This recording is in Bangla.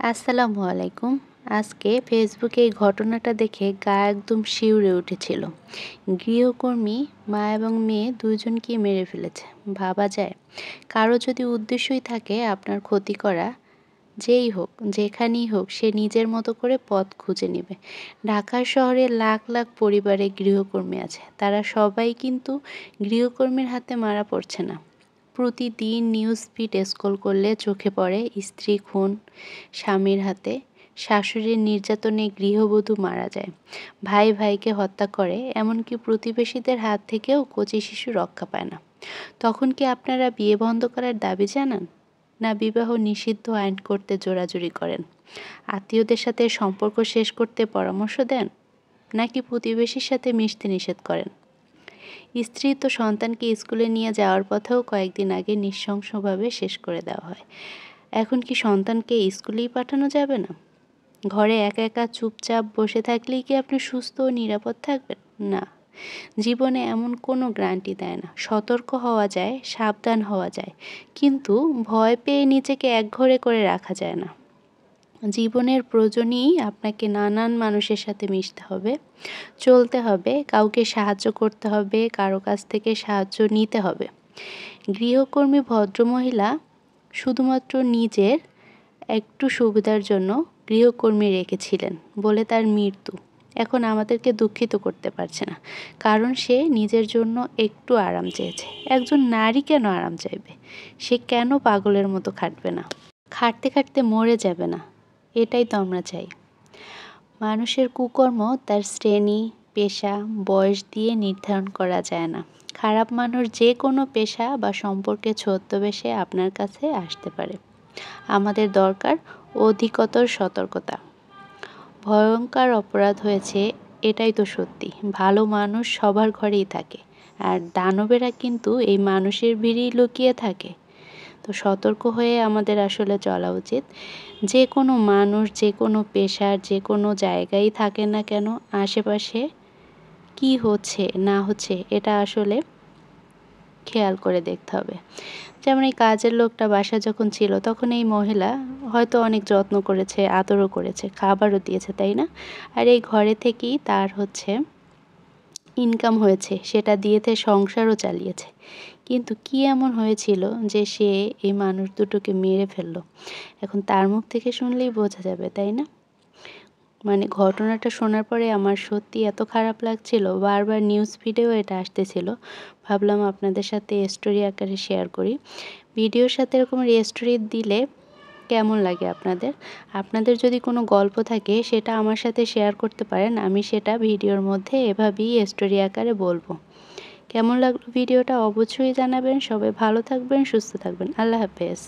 আসসালামু আলাইকুম। আজকে ফেসবুকে এই ঘটনাটা দেখে গা একদম শিউরে উঠেছিল। গৃহকর্মী মা এবং মেয়ে দুজনকেই মেরে ফেলেছে। ভাবা যায়, কারো যদি উদ্দেশ্যই থাকে আপনার ক্ষতি করা, যেই হোক যেখানেই হোক সে নিজের মতো করে পথ খুঁজে নেবে। ঢাকার শহরে লাখ লাখ পরিবারে গৃহকর্মী আছে, তারা সবাই কিন্তু গৃহকর্মীর হাতে মারা পড়ছে না। প্রতিদিন নিউজ ফিড স্ক্রল করলে চোখে পড়ে স্ত্রী খুন, স্বামীর হাতে, শাশুড়ির নির্যাতনে গৃহবধূ মারা যায়, ভাই ভাইকে হত্যা করে, এমনকি প্রতিবেশীদের হাত থেকেও কচি শিশু রক্ষা পায় না। তখন কি আপনারা বিয়ে বন্ধ করার দাবি জানান, না বিবাহ নিষিদ্ধ আইন করতে জোরাজুরি করেন? আত্মীয়দের সাথে সম্পর্ক শেষ করতে পরামর্শ দেন, নাকি প্রতিবেশীর সাথে মিশতে নিষেধ করেন? স্ত্রী তো সন্তানকে স্কুলে নিয়ে যাওয়ার পথেও কয়েকদিন আগে নৃশংসভাবে শেষ করে দেওয়া হয়। এখন কি সন্তানকে স্কুলেই পাঠানো যাবে না? ঘরে একা একা চুপচাপ বসে থাকলেই কি আপনি সুস্থ ও নিরাপদ থাকবেন? না। জীবনে এমন কোনো গ্যারান্টি দেয় না। সতর্ক হওয়া যায়, সাবধান হওয়া যায়, কিন্তু ভয় পেয়ে নিজেকে একঘরে করে রাখা যায় না। জীবনের প্রয়োজনেই আপনাকে নানান মানুষের সাথে মিশতে হবে, চলতে হবে, কাউকে সাহায্য করতে হবে, কারো কাছ থেকে সাহায্য নিতে হবে। গৃহকর্মী ভদ্রমহিলা শুধুমাত্র নিজের একটু সুবিধার জন্য গৃহকর্মী রেখেছিলেন বলে তার মৃত্যু। এখন আমাদেরকে দুঃখিত করতে পারছে না, কারণ সে নিজের জন্য একটু আরাম চেয়েছে। একজন নারী কেন আরাম চাইবে? সে কেন পাগলের মতো খাটবে না? খাটতে খাটতে মরে যাবে না, এটাই তো আমরা চাই। মানুষের কুকর্ম তার শ্রেণী, পেশা, বয়স দিয়ে নির্ধারণ করা যায় না। খারাপ মানুষ যে কোনো পেশা বা সম্পর্কে ছদ্মবেশে আপনার কাছে আসতে পারে। আমাদের দরকার অধিকতর সতর্কতা। ভয়ঙ্কর অপরাধ হয়েছে, এটাই তো সত্যি। ভালো মানুষ সবার ঘরেই থাকে, আর দানবেরা কিন্তু এই মানুষের ভিড়েই লুকিয়ে থাকে। তো সতর্ক হয়ে আমাদের আসলে চলা উচিত। যে কোনো মানুষ, যে কোনো পেশার, যে কোনো জায়গায় থাকে না কেন, আশেপাশে কি হচ্ছে না হচ্ছে এটা আসলে খেয়াল করে দেখতে হবে। যেমন এই কাজের লোকটা বাসায় যখন ছিল, তখন এই মহিলা হয়তো অনেক যত্ন করেছে, আদরও করেছে, খাবারও দিয়েছে, তাই না? আর এই ঘরে থেকেই তার ইনকাম হয়েছে, সেটা দিয়েতে সংসারও চালিয়েছে। কিন্তু কি এমন হয়েছিল যে সে এই মানুষ দুটোকে মেরে ফেললো? এখন তার মুখ থেকে শুনলেই বোঝা যাবে, তাই না? মানে ঘটনাটা শোনার পরে আমার সত্যি এত খারাপ লাগছিল, বারবার নিউজ ফিডেও এটা আসতেছিল। ভাবলাম আপনাদের সাথে স্টোরি আকারে শেয়ার করি। ভিডিওর সাথে এরকম স্টোরি দিলে কেমন লাগে আপনাদের? আপনাদের যদি কোনো গল্প থাকে সেটা আমার সাথে শেয়ার করতে পারেন, আমি সেটা ভিডিওর মধ্যে এভাবেই স্টোরি আকারে বলবো। কেমন লাগলো ভিডিওটা অবশ্যই জানাবেন। সবাই ভালো থাকবেন, সুস্থ থাকবেন। আল্লাহ হাফেজ।